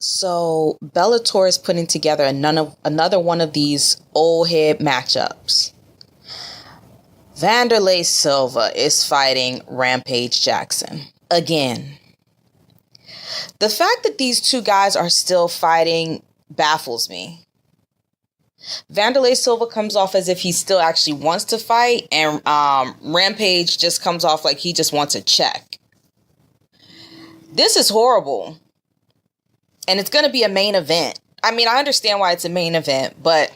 So Bellator is putting together another one of these old head matchups. Wanderlei Silva is fighting Rampage Jackson again. The fact that these two guys are still fighting baffles me. Wanderlei Silva comes off as if he still actually wants to fight, and Rampage just comes off like he just wants a check. This is horrible. And it's going to be a main event. I mean, I understand why it's a main event, but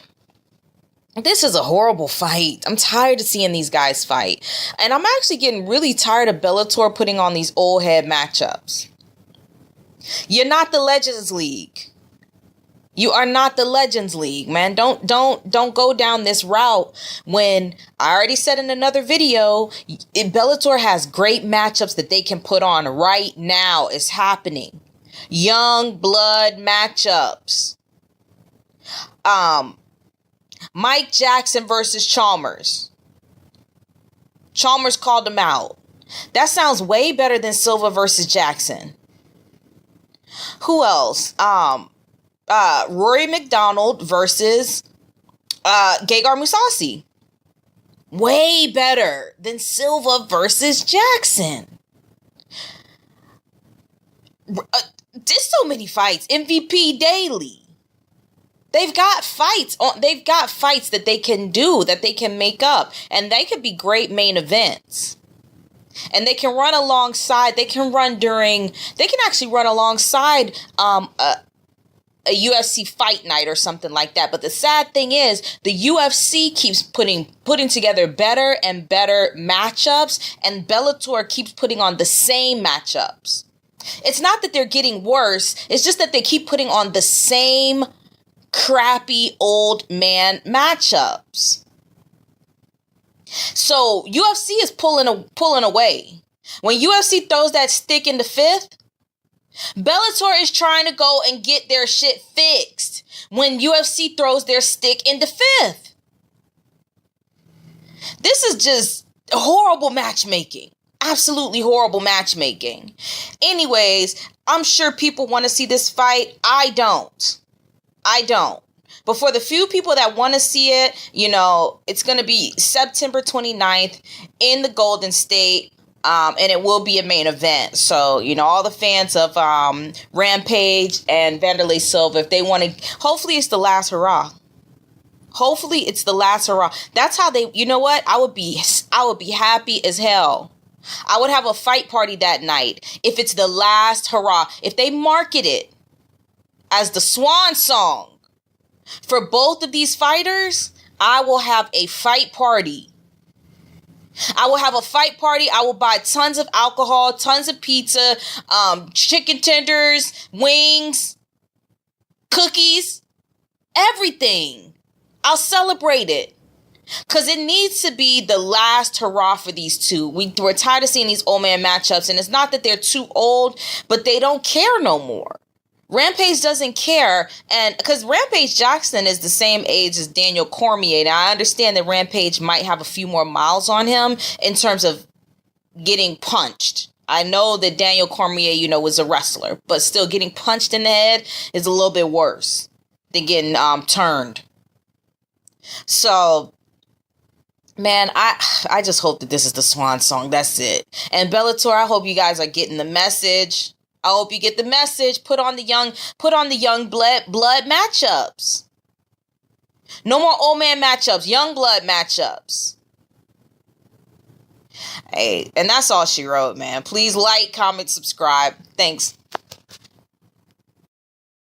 this is a horrible fight. I'm tired of seeing these guys fight. And I'm actually getting really tired of Bellator putting on these old head matchups. You're not the Legends League. You are not the Legends League, man. Don't go down this route when I already said in another video, Bellator has great matchups that they can put on right now. It's happening. Young blood matchups. Mike Jackson versus Chalmers. Chalmers called him out. That sounds way better than Silva versus Jackson. Who else? Rory McDonald versus Gegard Mousasi. Way better than Silva versus Jackson. There's so many fights. MVP daily. They've got fights that they can do, that they can make up, and they could be great main events. And they can run alongside. They can actually run alongside a UFC fight night or something like that. But the sad thing is, the UFC keeps putting together better and better matchups, and Bellator keeps putting on the same matchups. It's not that they're getting worse. It's just that they keep putting on the same crappy old man matchups. So UFC is pulling away. When UFC throws that stick in the fifth, Bellator is trying to go and get their shit fixed when UFC throws their stick in the fifth. This is just horrible matchmaking. Absolutely horrible matchmaking. Anyways, I'm sure people want to see this fight. I don't. But for the few people that want to see it, it's going to be September 29th in the Golden State. And it will be a main event. So, all the fans of Rampage and Wanderlei Silva, if they want to, hopefully it's the last hurrah. Hopefully it's the last hurrah. That's how they, you know what? I would be happy as hell. I would have a fight party that night if it's the last hurrah. If they market it as the swan song for both of these fighters, I will have a fight party. I will have a fight party. I will buy tons of alcohol, tons of pizza, chicken tenders, wings, cookies, everything. I'll celebrate it. Because it needs to be the last hurrah for these two. We're tired of seeing these old man matchups. And it's not that they're too old, but they don't care no more. Rampage doesn't care. And because Rampage Jackson is the same age as Daniel Cormier. Now, I understand that Rampage might have a few more miles on him in terms of getting punched. I know that Daniel Cormier, was a wrestler. But still, getting punched in the head is a little bit worse than getting turned. So, man, I just hope that this is the swan song. That's it. And Bellator, I hope you guys are getting the message. I hope you get the message. Put on the young blood matchups. No more old man matchups. Young blood matchups. Hey, and that's all she wrote, man. Please like, comment, subscribe. Thanks.